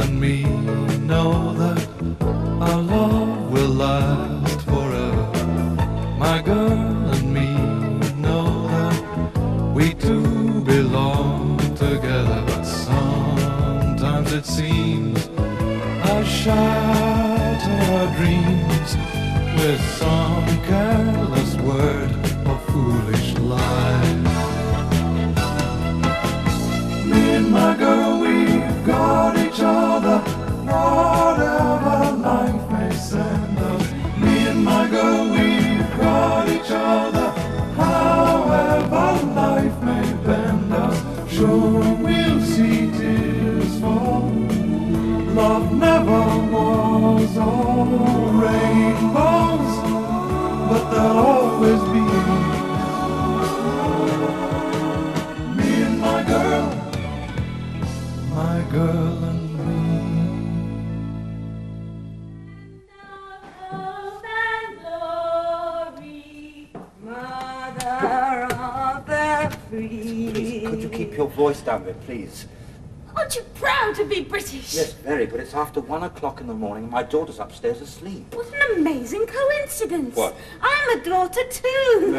and me know that our love will last forever. My girl and me know that we two belong together. But sometimes it seems I shatter our dreams with some careless word or foolish lie. Me and my girl, we've got each other, whatever life may send us. Me and my girl, we've got each other, however life may bend us. Sure, we'll see tears fall. Love never was all rainbows, but there'll always be me and my girl and Hope and glory, mother of the free. Please, could you keep your voice down there, please? Aren't you proud to be British? Yes, very, but it's after 1 o'clock in the morning and my daughter's upstairs asleep. What an amazing coincidence. What? I'm a daughter too.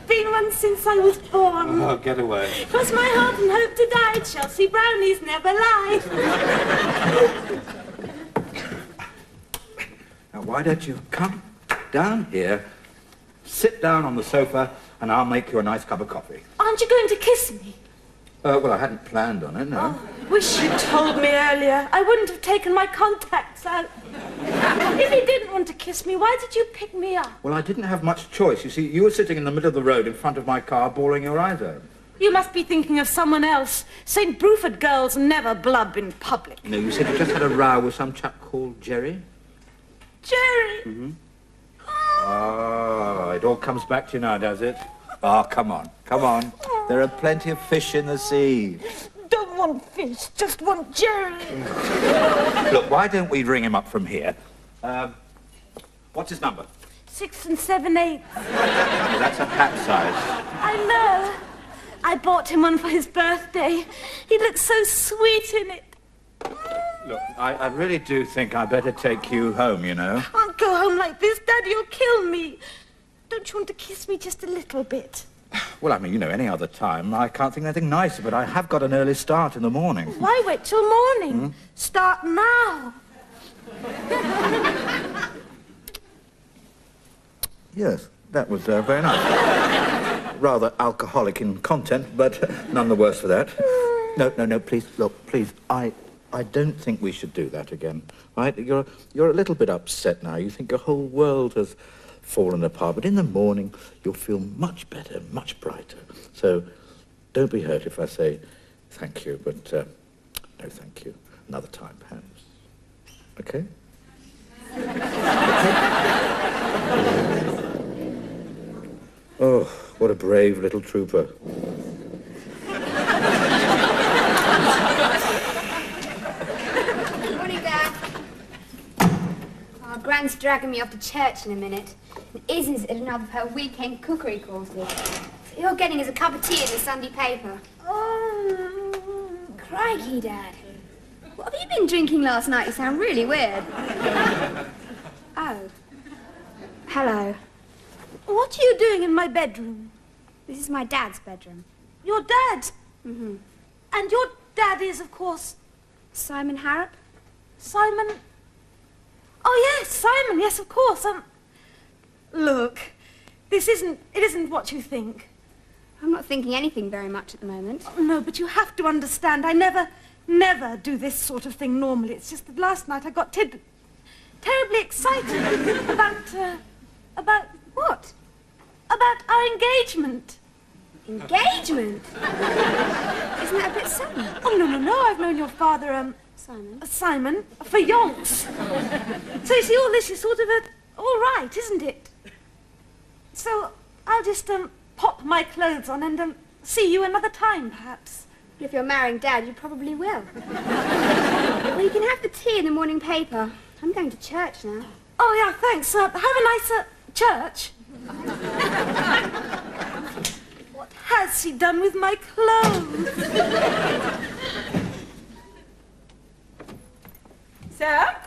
Been one since I was born. Oh, get away. Cross my heart and hope to die. Chelsea brownies never lie. Now, why don't you come down here, sit down on the sofa, and I'll make you a nice cup of coffee. Aren't you going to kiss me? Well, I hadn't planned on it, no. Oh, wish you'd told me earlier. I wouldn't have taken my contacts out. If you didn't want to kiss me, why did you pick me up? Well, I didn't have much choice. You see, you were sitting in the middle of the road in front of my car, bawling your eyes out. You must be thinking of someone else. St. Bruford girls never blub in public. No, you said you just had a row with some chap called Jerry? Jerry? Mm-hmm. Oh, it all comes back to you now, does it? Oh, come on, come on. There are plenty of fish in the sea. Don't want fish, just want Jerry. Look, why don't we ring him up from here? What's his number? 6 7/8. That's a hat size. I know. I bought him one for his birthday. He looks so sweet in it. Look, I really do think I better take you home, you know. I can't go home like this, Daddy. You'll kill me. Don't you want to kiss me just a little bit? Well, I mean, you know, any other time. I can't think of anything nicer, but I have got an early start in the morning. Why wait till morning? Start now. Yes, that was very nice. Rather alcoholic in content, but none the worse for that. No, please, look, please, I don't think we should do that again, right? You're a little bit upset now. You think your whole world has fallen apart, but in the morning you'll feel much better, much brighter. So don't be hurt if I say thank you, but no thank you. Another time, perhaps. Okay? Oh, what a brave little trooper. Morning, Dad. Oh, Gran's dragging me off to church in a minute. And Izzy's at another of her weekend cookery courses. So you're getting us a cup of tea in the Sunday paper. Oh, crikey, Dad. What have you been drinking last night? You sound really weird. Oh. Hello. What are you doing in my bedroom? This is my dad's bedroom. Your dad? Mm-hmm. And your dad is, of course... Simon Harrop? Simon... Oh, yes, Simon, yes, of course. Look, it isn't what you think. I'm not thinking anything very much at the moment. Oh, no, but you have to understand, I never do this sort of thing normally. It's just that last night I got terribly excited about what? About our engagement. Engagement? Isn't that a bit sudden? Oh, no, I've known your father, Simon, for yonks. So you see, all this is sort of all right, isn't it? So I'll just, pop my clothes on and, see you another time, perhaps. If you're marrying Dad, you probably will. Well, you can have the tea in the morning paper. I'm going to church now. Oh, yeah, thanks. Have a nice, church. What has he done with my clothes? Sarah?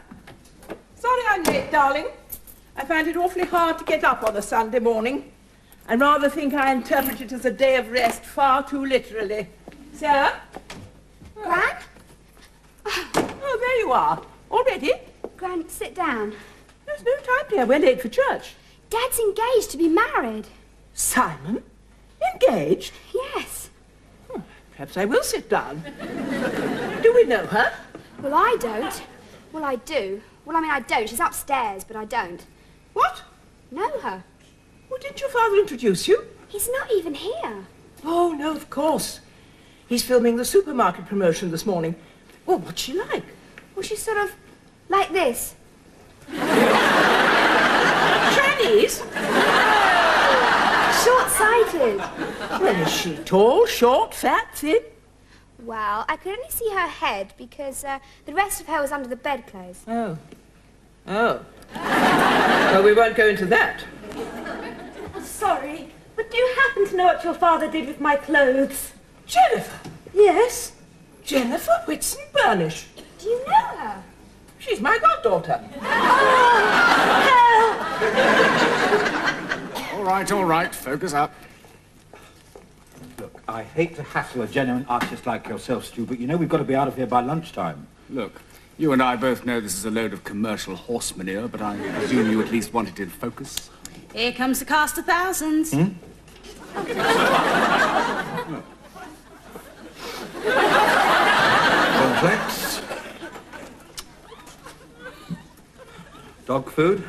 Sorry I'm late, darling. I find it awfully hard to get up on a Sunday morning. I rather think I interpret it as a day of rest far too literally. Sarah? Gran? Oh, there you are. Already? Gran, sit down. There's no time, dear. We're late for church. Dad's engaged to be married. Simon? Engaged? Yes. Perhaps I will sit down. Do we know her? Well, I don't. Well, I do. Well, I mean, I don't. She's upstairs, but I don't. What? Know her. Well, didn't your father introduce you? He's not even here. Oh, no, of course. He's filming the supermarket promotion this morning. Well, what's she like? Well, she's sort of like this. Chinese? Short-sighted. Well, is she tall, short, fat, thin? Well, I could only see her head because the rest of her was under the bedclothes. Oh. Oh. Well, we won't go into that. Sorry, but do you happen to know what your father did with my clothes? Jennifer. Yes. Jennifer Whitson Burnish. Do you know her? She's my goddaughter. All right, focus up. Look, I hate to hassle a genuine artist like yourself, Stu, but you know we've got to be out of here by lunchtime. Look, you and I both know this is a load of commercial horse manure, but I presume you at least want it in focus. Here comes the cast of thousands. Complex. Dog food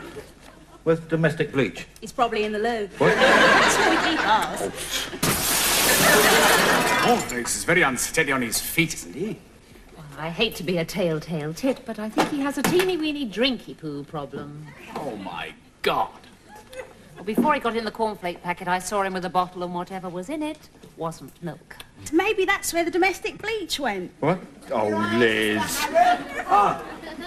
with domestic bleach. He's probably in the loo. What? That's where we keep ours. Cornflakes is very unsteady on his feet, isn't he? I hate to be a telltale tit, but I think he has a teeny-weeny drinky-poo problem. Oh, my God. Well, before he got in the cornflake packet, I saw him with a bottle, and whatever was in it wasn't milk. Maybe that's where the domestic bleach went. What? Oh, Liz. Ah,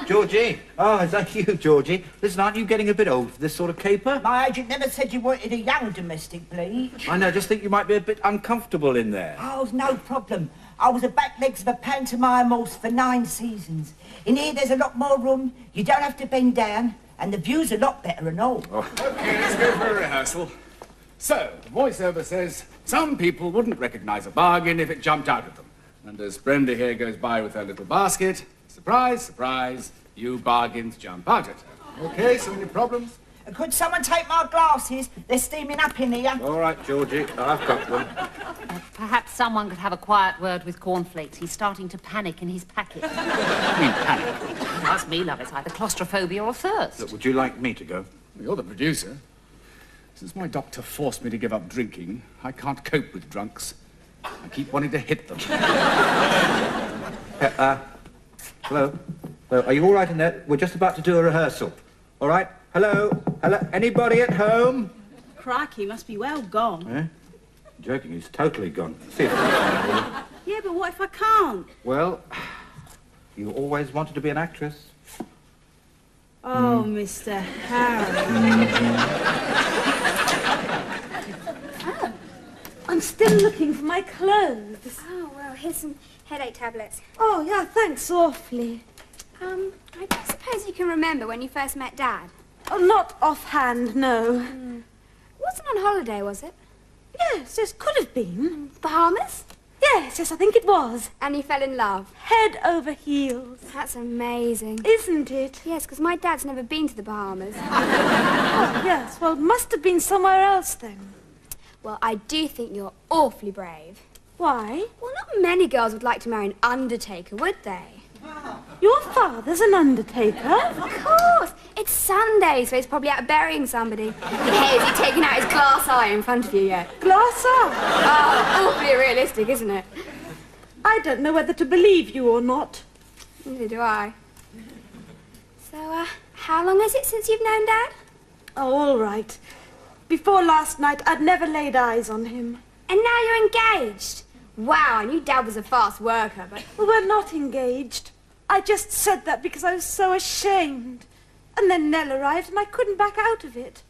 Georgie. Oh, is that you, Georgie? Listen, aren't you getting a bit old for this sort of caper? My agent never said you wanted a young domestic bleach. I know, just think you might be a bit uncomfortable in there. Oh, no problem. I was the back legs of a pantomime horse for 9 seasons. In here, there's a lot more room. You don't have to bend down, and the view's a lot better and all. Okay, let's go for a rehearsal. So, the voiceover says, some people wouldn't recognize a bargain if it jumped out at them. And as Brenda here goes by with her little basket, surprise, surprise, you bargains jump out at her. Okay, so any problems? Could someone take my glasses? They're steaming up in here. All right, Georgie, I've got them. Perhaps someone could have a quiet word with cornflakes. He's starting to panic in his packet. You mean panic? Ask me, love, it's either claustrophobia or thirst. Look, would you like me to go? Well, you're the producer. Since my doctor forced me to give up drinking, I can't cope with drunks. I keep wanting to hit them. Hello? Hello, are you all right in there? We're just about to do a rehearsal. All right? Hello? Hello? Anybody at home? Crikey, must be well gone. Eh? Joking, he's totally gone. See if Yeah, but what if I can't? Well, you always wanted to be an actress. Oh, Mr. Harry. I'm still looking for my clothes. Oh, well, here's some headache tablets. Oh, yeah, thanks awfully. I don't suppose you can remember when you first met Dad. Oh, not offhand, no. Wasn't on holiday, was it? Yes, yes, could have been. Bahamas? Yes, yes, I think it was. And you fell in love. Head over heels. That's amazing. Isn't it? Yes, because my dad's never been to the Bahamas. Oh, yes, well, must have been somewhere else then. Well, I do think you're awfully brave. Why? Well, not many girls would like to marry an undertaker, would they? Your father's an undertaker? Of course. It's Sunday, so he's probably out burying somebody. Hey, is he taking out his glass eye in front of you yet? Glass eye? Oh, awfully realistic, isn't it? I don't know whether to believe you or not. Neither do I. So, how long is it since you've known Dad? Oh, all right. Before last night, I'd never laid eyes on him. And now you're engaged. Wow, I knew Dad was a fast worker, but... Well, we're not engaged. I just said that because I was so ashamed. And then Nell arrived and I couldn't back out of it.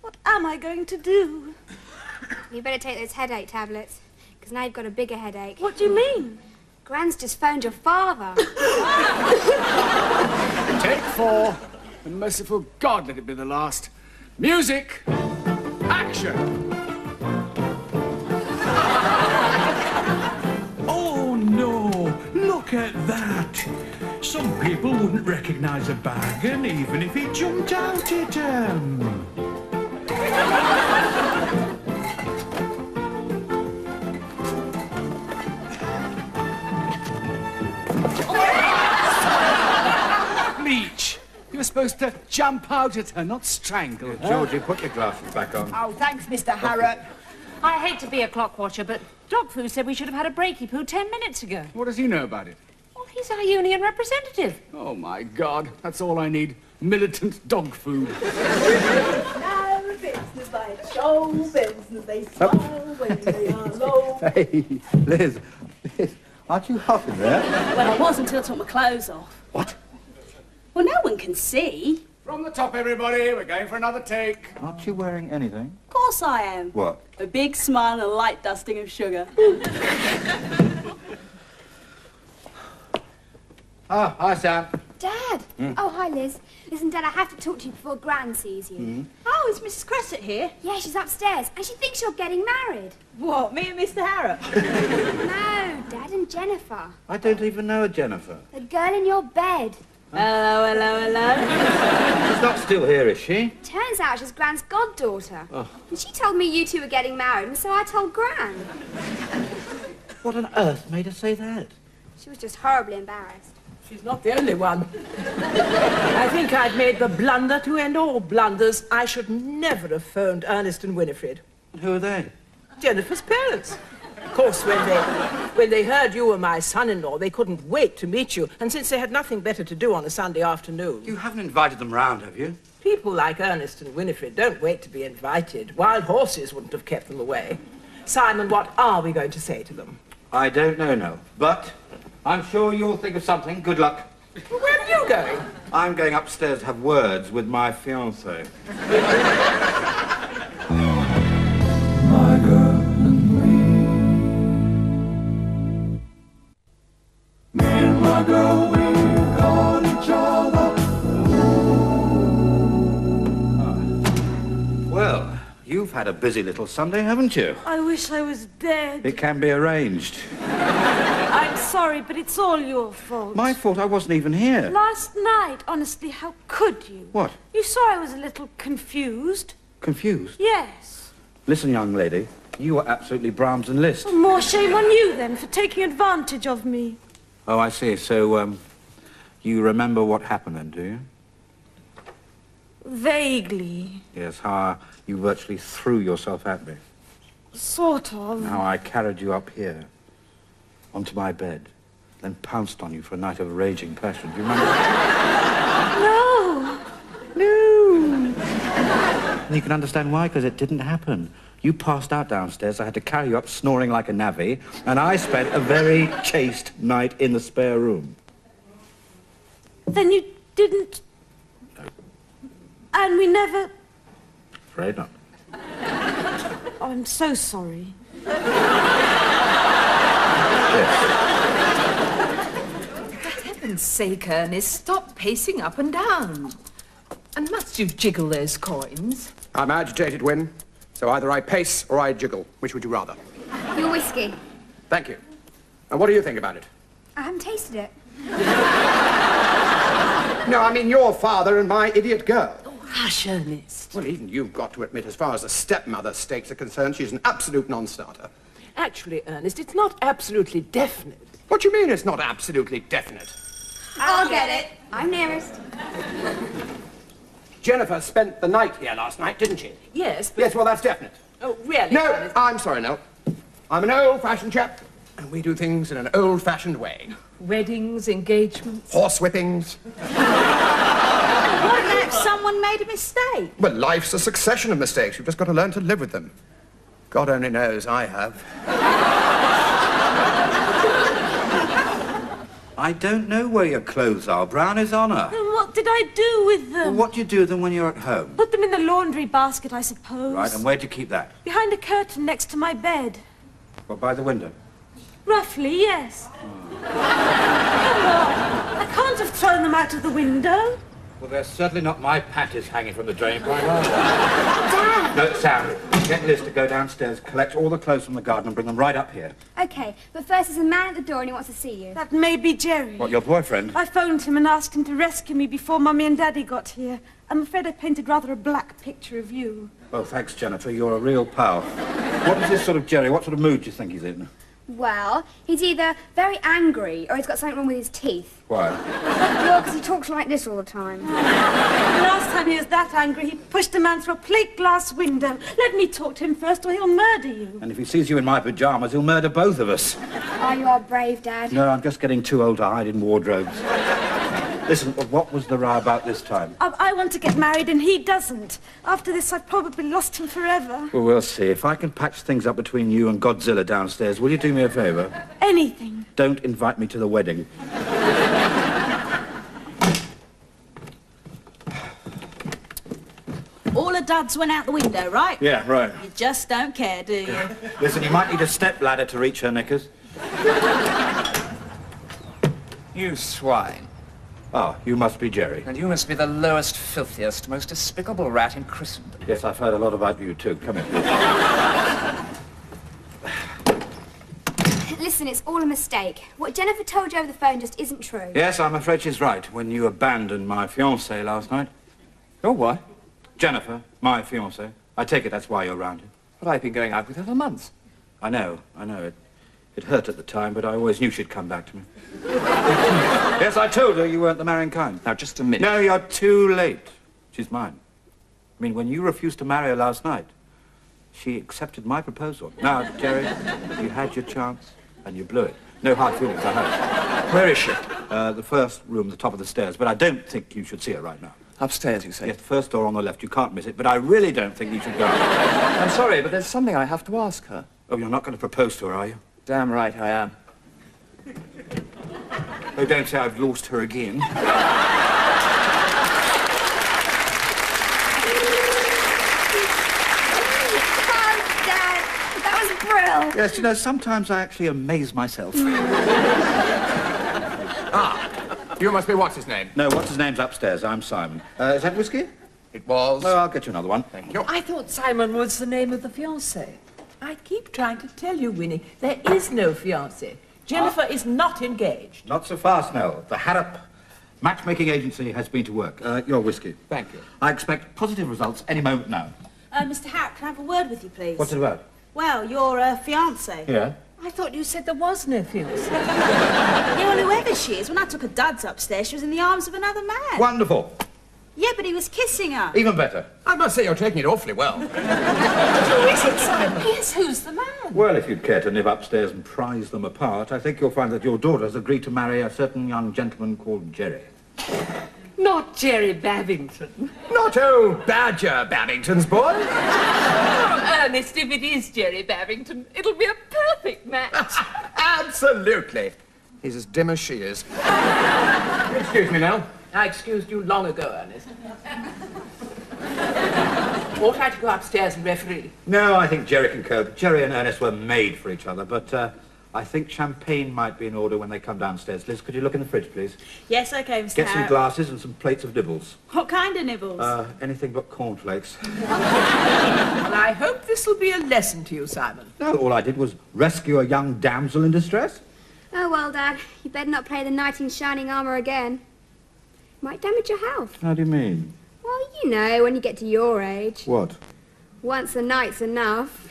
What am I going to do? You better take those headache tablets, because now you've got a bigger headache. What do you mean? Gran's just phoned your father. Take 4. And merciful God, let it be the last. Music! Action! Oh no, look at that. Some people wouldn't recognise a bargain even if it jumped out at them. Bleach! You were supposed to jump out at her, not strangle her. Georgie, put your glasses back on. Oh, thanks, Mr. Harrop. I hate to be a clock watcher, but Dog Foo said we should have had a breaky poo 10 minutes ago. What does he know about it? Well, he's our union representative. Oh, my God. That's all I need. Militant dog food. No business like show business. They slow when they are low. Hey, Liz, aren't you hot in there? Well, I was until I took my clothes off. What? Well, no one can see. From the top, everybody. We're going for another take. Aren't you wearing anything? Of course I am. What? A big smile and a light dusting of sugar. Ah, hi, Sam. Dad! Oh, hi, Liz. Listen, Dad, I have to talk to you before Gran sees you. Oh, is Mrs. Crescent here? Yeah, she's upstairs, and she thinks you're getting married. What, me and Mr. Harrop? No, Dad and Jennifer. I don't even know a Jennifer. The girl in your bed. Hello, hello, hello. She's not still here, is she? Turns out she's Gran's goddaughter. Oh. And she told me you two were getting married, and so I told Gran. What on earth made her say that? She was just horribly embarrassed. She's not the only one. I think I've made the blunder to end all blunders. I should never have phoned Ernest and Winifred. Who are they? Jennifer's parents. Of course, when they heard you were my son-in-law, they couldn't wait to meet you. And since they had nothing better to do on a Sunday afternoon... You haven't invited them round, have you? People like Ernest and Winifred don't wait to be invited. Wild horses wouldn't have kept them away. Simon, what are we going to say to them? I don't know, no. But I'm sure you'll think of something. Good luck. Well, where are you going? I'm going upstairs to have words with my fiancée. My girl and me and my girl, we got each other. Well, you've had a busy little Sunday, haven't you? I wish I was dead. It can be arranged. I'm sorry, but it's all your fault. My fault, I wasn't even here. Last night, honestly, how could you? What? You saw I was a little confused. Confused? Yes. Listen, young lady, you were absolutely Brahms and Liszt. More shame on you, then, for taking advantage of me. Oh, I see. So, you remember what happened then, do you? Vaguely. Yes, how you virtually threw yourself at me. Sort of. How I carried you up here, onto my bed, then pounced on you for a night of raging passion. Do you remember? No. No. And you can understand why, because it didn't happen. You passed out downstairs, I had to carry you up snoring like a navvy, and I spent a very chaste night in the spare room. Then you didn't... No. And we never... Afraid not. Oh, I'm so sorry. Yes. For heaven's sake, Ernest, stop pacing up and down. And must you jiggle those coins? I'm agitated, Win. So either I pace or I jiggle. Which would you rather? Your whiskey. Thank you. And what do you think about it? I haven't tasted it. No, I mean your father and my idiot girl. Oh, hush, Ernest. Well, even you've got to admit, as far as the stepmother stakes are concerned, she's an absolute non-starter. Actually, Ernest, it's not absolutely definite. What do you mean it's not absolutely definite? I'll get it. I'm nearest. Jennifer spent the night here last night, didn't she? Yes, but... Yes, well, that's definite. Oh, really? No, Ernest? I'm sorry, no. I'm an old-fashioned chap, and we do things in an old-fashioned way. Weddings, engagements. Horsewhippings. What about if someone made a mistake? Well, life's a succession of mistakes. You've just got to learn to live with them. God only knows I have. I don't know where your clothes are. Brown is honour. Then what did I do with them? Well, what do you do with them when you're at home? Put them in the laundry basket, I suppose. Right, and where do you keep that? Behind a curtain next to my bed. Well, by the window. Roughly, yes. I can't have thrown them out of the window. Well, they're certainly not my panties hanging from the drain pipe, are they? Dad! No, Sam, get Liz to go downstairs, collect all the clothes from the garden and bring them right up here. Okay, but first there's a man at the door and he wants to see you. That may be Jerry. What, your boyfriend? I phoned him and asked him to rescue me before Mummy and Daddy got here. I'm afraid I painted rather a black picture of you. Oh, thanks, Jennifer. You're a real pal. What is this sort of Jerry? What sort of mood do you think he's in? Well, he's either very angry or he's got something wrong with his teeth. Why? Well, because he talks like this all the time. The last time he was that angry, he pushed a man through a plate glass window. Let me talk to him first or he'll murder you. And if he sees you in my pyjamas, he'll murder both of us. Oh, you are brave, Dad. No, I'm just getting too old to hide in wardrobes. Listen, what was the row about this time? I want to get married and he doesn't. After this, I've probably lost him forever. Well, we'll see. If I can patch things up between you and Godzilla downstairs, will you do me a favour? Anything. Don't invite me to the wedding. All of Dad's went out the window, right? Yeah, right. You just don't care, do you? Listen, you might need a stepladder to reach her knickers. You swine. Oh, you must be Jerry. And you must be the lowest, filthiest, most despicable rat in Christendom. Yes, I've heard a lot about you, too. Come here, please. Listen, it's all a mistake. What Jennifer told you over the phone just isn't true. Yes, I'm afraid she's right. When you abandoned my fiancée last night. Your what? Jennifer, my fiancée. I take it that's why you're round here. But I've been going out with her for months. I know. It hurt at the time, but I always knew she'd come back to me. Yes, I told her you weren't the marrying kind. Now, just a minute. No, you're too late. She's mine. I mean, when you refused to marry her last night, she accepted my proposal. Now, Jerry, you had your chance, and you blew it. No hard feelings, I hope. Where is she? The first room, the top of the stairs, but I don't think you should see her right now. Upstairs, you say? Yes, the first door on the left. You can't miss it, but I really don't think you should go. I'm sorry, but there's something I have to ask her. Oh, you're not going to propose to her, are you? Damn right I am. Oh, don't say I've lost her again. Oh, Dad, that was brilliant. Yes, you know, sometimes I actually amaze myself. You must be what's-his-name. No, what's-his-name's upstairs. I'm Simon. Is that whiskey? It was. Oh, I'll get you another one. Thank you. I thought Simon was the name of the fiancé. I keep trying to tell you, Winnie, there is no fiancé. Jennifer is not engaged. Not so fast, Nell. The Harrop matchmaking agency has been to work. Your whiskey. Thank you. I expect positive results any moment now. Mr. Harrop, can I have a word with you, please? What's it about? Well, your fiancée. Yeah? I thought you said there was no fiancé. Yeah, well, whoever she is, when I took her dad's upstairs, she was in the arms of another man. Wonderful. Yeah, but he was kissing her. Even better. I must say you're taking it awfully well. Who is it, Simon? Yes, who's the man? Well, if you'd care to nip upstairs and prize them apart, I think you'll find that your daughter's agreed to marry a certain young gentleman called Jerry. Not Jerry Babington. Not old Badger Babington's boy. Oh, Ernest, if it is Jerry Babington, it'll be a perfect match. Absolutely. He's as dim as she is. Excuse me now. I excused you long ago, Ernest. Ought I to go upstairs and referee? No, I think Jerry can cope. Jerry and Ernest were made for each other, but I think champagne might be in order when they come downstairs. Liz, could you look in the fridge, please? Yes, okay, Mr. Get some Harrop. glasses and some plates of nibbles. What kind of nibbles? Anything but cornflakes. Well, I hope this will be a lesson to you, Simon. No, all I did was rescue a young damsel in distress. Oh, well, Dad, you better not play the knight in shining armour again. Might damage your health. How do you mean? Well, you know, when you get to your age. What? Once a night's enough.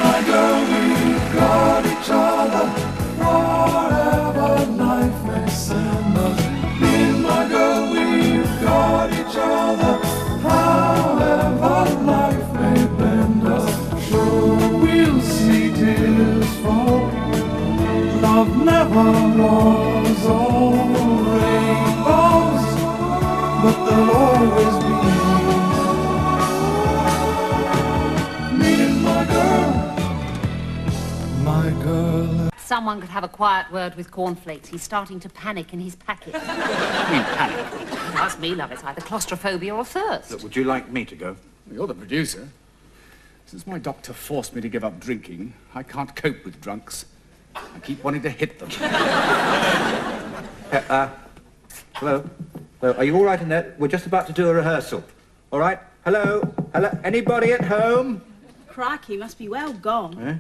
My girl, we've got each other, whatever life may send us. Me and my girl, we've got each other, however life may bend us. Sure, we'll see tears fall never was all rainbows, but there'll always be me and my girl, my girl. Someone could have a quiet word with Cornflakes. He's starting to panic in his packet. You mean panic? Ask me, love. It's either claustrophobia or thirst. Look, would you like me to go? You're the producer. Since my doctor forced me to give up drinking, I can't cope with drunks. I keep wanting to hit them. Hello? Hello? Are you all right in there? We're just about to do a rehearsal. All right? Hello? Hello? Anybody at home? Crikey, must be well gone. Eh?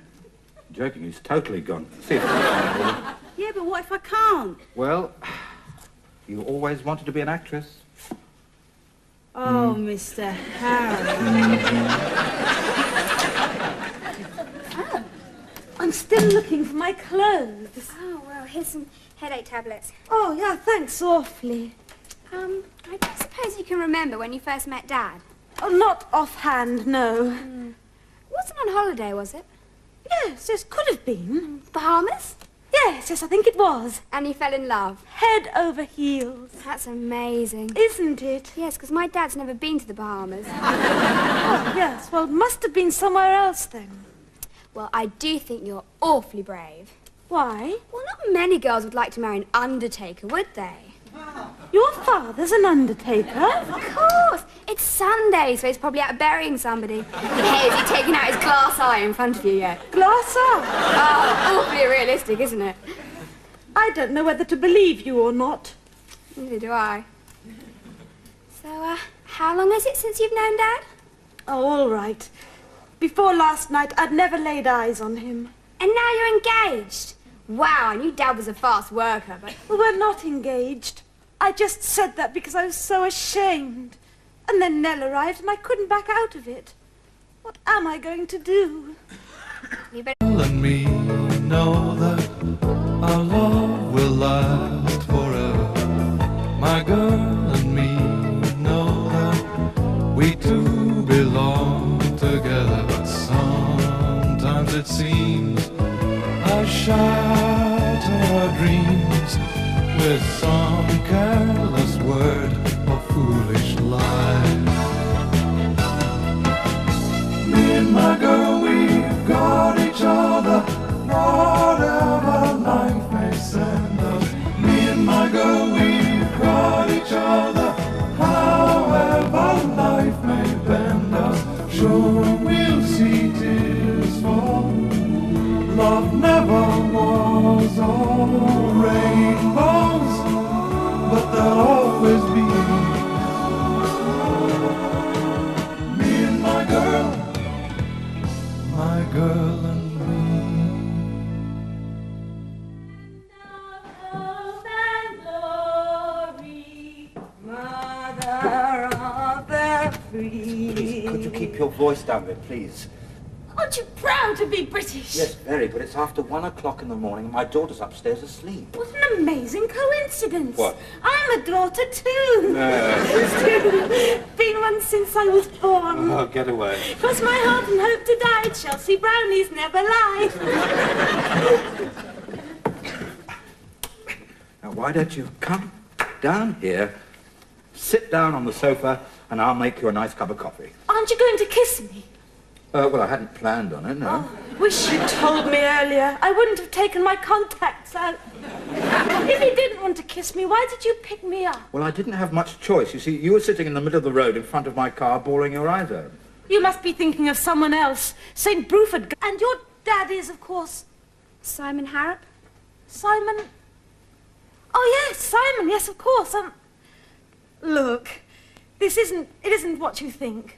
Joking, he's totally gone. See if Yeah, but what if I can't? Well, you always wanted to be an actress. Oh, Mr. Harry. I'm still looking for my clothes. Oh, well, here's some headache tablets. Oh, yeah, thanks awfully. I don't suppose you can remember when you first met Dad? Oh, not offhand, no. Wasn't on holiday, was it? Yes, could have been. Bahamas? Yes, I think it was. And you fell in love? Head over heels. That's amazing. Isn't it? Yes, because my dad's never been to the Bahamas. Oh, yes, well, must have been somewhere else then. Well, I do think you're awfully brave. Why? Well, not many girls would like to marry an undertaker, would they? Your father's an undertaker? Of course. It's Sunday, so he's probably out burying somebody. Hey, is he taking out his glass eye in front of you yet? Glass eye? Oh, awfully realistic, isn't it? I don't know whether to believe you or not. Neither do I. So, how long is it since you've known Dad? Oh, all right. Before last night, I'd never laid eyes on him. And now you're engaged? Wow, I knew Dad was a fast worker, but... Well, we're not engaged. I just said that because I was so ashamed. And then Nell arrived and I couldn't back out of it. What am I going to do? You better... And me know that our love will last forever. My girl and me know that we two belong together. But sometimes it seems I shatter our dreams with some careless word or foolish lie. Me and my girl, we've got each other, whatever life may send us. Me and my girl, we've got each other, however life may bend us. Sure, we'll see tears fall. Love never was all rainbows, but there'll always be me and my girl and me. Hope and glory, mother of the free. Please, could you keep your voice down a bit, please? Aren't you proud to be British? Yes, very, but it's after 1 o'clock in the morning and my daughter's upstairs asleep. What an amazing coincidence. What? I'm a daughter too. No. Been one since I was born. Oh, get away. Cross my heart and hope to die. Chelsea brownies never lie. Now, why don't you come down here, sit down on the sofa, and I'll make you a nice cup of coffee. Aren't you going to kiss me? Well, I hadn't planned on it, no. Oh, wish you'd told me earlier. I wouldn't have taken my contacts out. If you didn't want to kiss me, why did you pick me up? Well, I didn't have much choice. You see, you were sitting in the middle of the road in front of my car, bawling your eyes out. You must be thinking of someone else. St. Bruford. And your dad is, of course... Simon Harrop? Simon... Oh, yes, Simon, yes, of course. Look, it isn't what you think.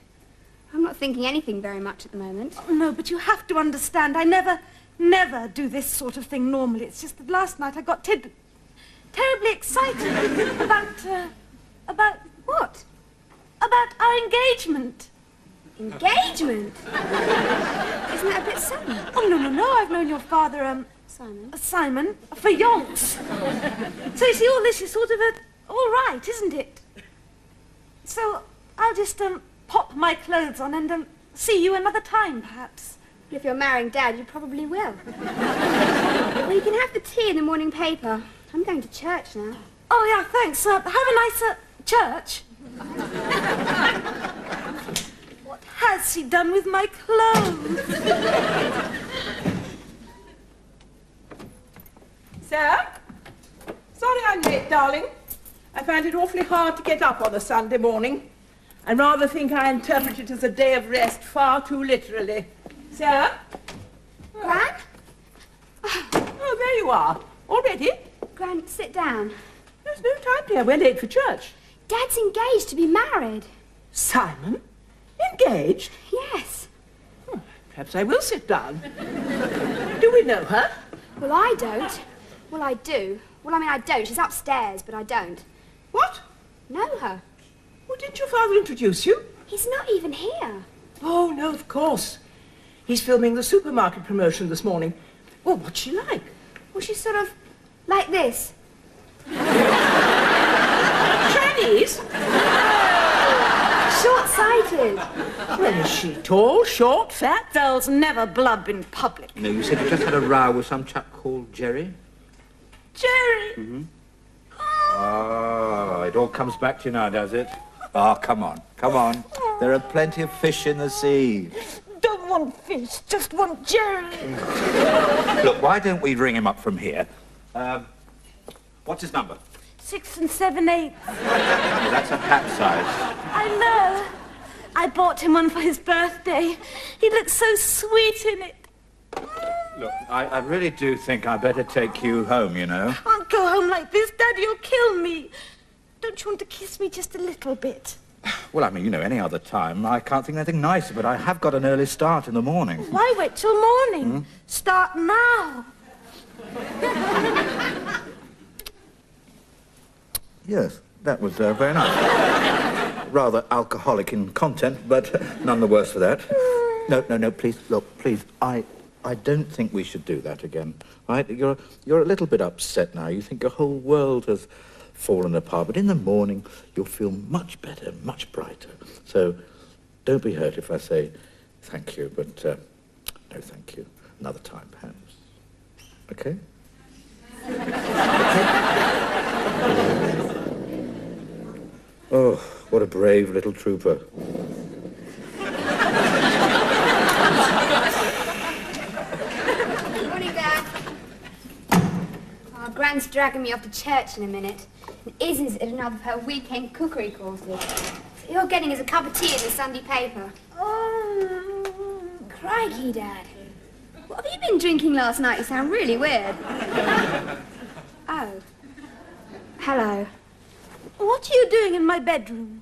I'm not thinking anything very much at the moment. Oh, no, but you have to understand, I never do this sort of thing normally. It's just that last night I got terribly excited about what? About our engagement. Engagement? Isn't that a bit sudden? Oh, no, I've known your father, Simon, for yonks. So you see, all this is sort of all right, isn't it? So I'll just, pop my clothes on and, see you another time, perhaps. If you're marrying Dad, you probably will. Well, you can have the tea in the morning paper. I'm going to church now. Oh, yeah, thanks. Have a nice church. What has she done with my clothes? Sir? Sorry I'm late, darling. I find it awfully hard to get up on a Sunday morning. I rather think I interpret it as a day of rest far too literally. Sir? Gran? Oh, there you are. Already? Gran, sit down. There's no time, dear. We're late for church. Dad's engaged to be married. Simon? Engaged? Yes. Perhaps I will sit down. Do we know her? Well, I don't. Well, I do. Well, I mean, I don't. She's upstairs, but I don't. What? Know her. Well, didn't your father introduce you? He's not even here. Oh, no, of course. He's filming the supermarket promotion this morning. Well, what's she like? Well, she's sort of like this. Chinese? Short-sighted. Well, is she tall, short, fat? Girls never blub in public. No, you said you just had a row with some chap called Jerry? Jerry! Mm-hmm. Oh, it all comes back to you now, does it? Oh, come on, come on. There are plenty of fish in the sea. Don't want fish, just want Jerry. Look, why don't we ring him up from here? What's his number? 6 7/8. Oh, that's a hat size. I know. I bought him one for his birthday. He looks so sweet in it. Look, I really do think I better take you home, you know. Can't go home like this, Daddy. You'll kill me. Don't you want to kiss me just a little bit? Well, I mean, you know, any other time, I can't think of anything nicer, but I have got an early start in the morning. Why wait till morning? Start now. Yes, that was very nice. Rather alcoholic in content, but none the worse for that. No, please, look, please, I don't think we should do that again, right? You're a little bit upset now. You think your whole world has fallen apart, but in the morning you'll feel much better, much brighter. So don't be hurt if I say thank you, but no thank you. Another time, perhaps. Okay? Oh, what a brave little trooper. Morning, Dad. Oh, Gran's dragging me off to church in a minute. And Izzy's at another of her weekend cookery courses. So you're getting us a cup of tea in the Sunday paper. Oh, crikey, Dad. What have you been drinking last night? You sound really weird. Oh. Hello. What are you doing in my bedroom?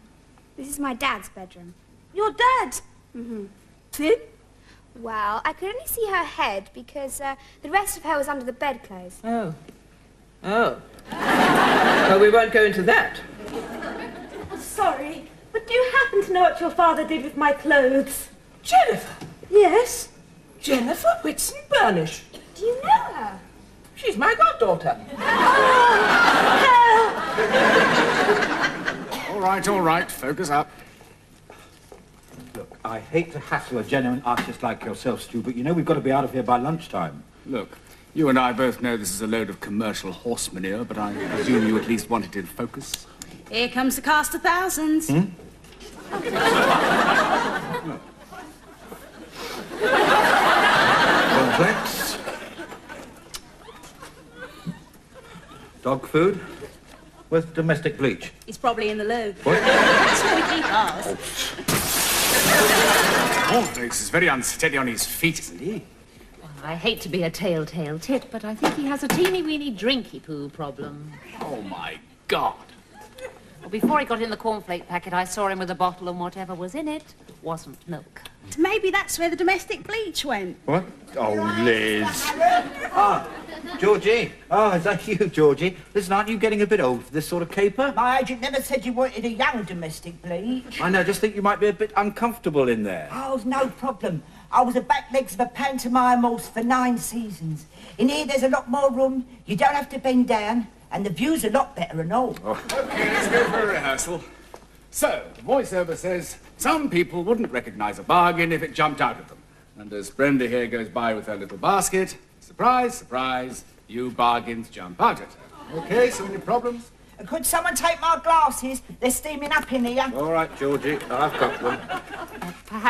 This is my dad's bedroom. Your dad's? Mm-hmm. Thin? Well, I could only see her head because the rest of her was under the bedclothes. Oh. Oh. Well, we won't go into that. Sorry, but do you happen to know what your father did with my clothes? Jennifer? Yes? Jennifer Whitson Burnish. Do you know her? She's my goddaughter. All right, focus up. Look, I hate to hassle a genuine artist like yourself, Stu, but you know we've got to be out of here by lunchtime. Look, you and I both know this is a load of commercial horse manure, but I presume you at least want it in focus. Here comes the cast of thousands. Complex. Dog food. Where's the domestic bleach? He's probably in the loo. What? That's where we keep ours. Cornflakes is very unsteady on his feet, isn't he? I hate to be a telltale tit, but I think he has a teeny-weeny drinky-poo problem. Oh, my God. Well, before he got in the cornflake packet, I saw him with a bottle, and whatever was in it wasn't milk. Maybe that's where the domestic bleach went. What? Oh, Liz. Ah, Georgie. Oh, is that you, Georgie? Listen, aren't you getting a bit old for this sort of caper? My agent never said you wanted a young domestic bleach. I know, just think you might be a bit uncomfortable in there. Oh, no problem. I was the back legs of a pantomime horse for 9 seasons. In here, there's a lot more room. You don't have to bend down. And the view's a lot better and all. Oh. Okay, let's go for a rehearsal. So, the voiceover says, some people wouldn't recognize a bargain if it jumped out at them. And as Brenda here goes by with her little basket, surprise, surprise, you bargains jump out at her. Okay, so any problems? Could someone take my glasses? They're steaming up in here. All right, Georgie, I've got them. Perhaps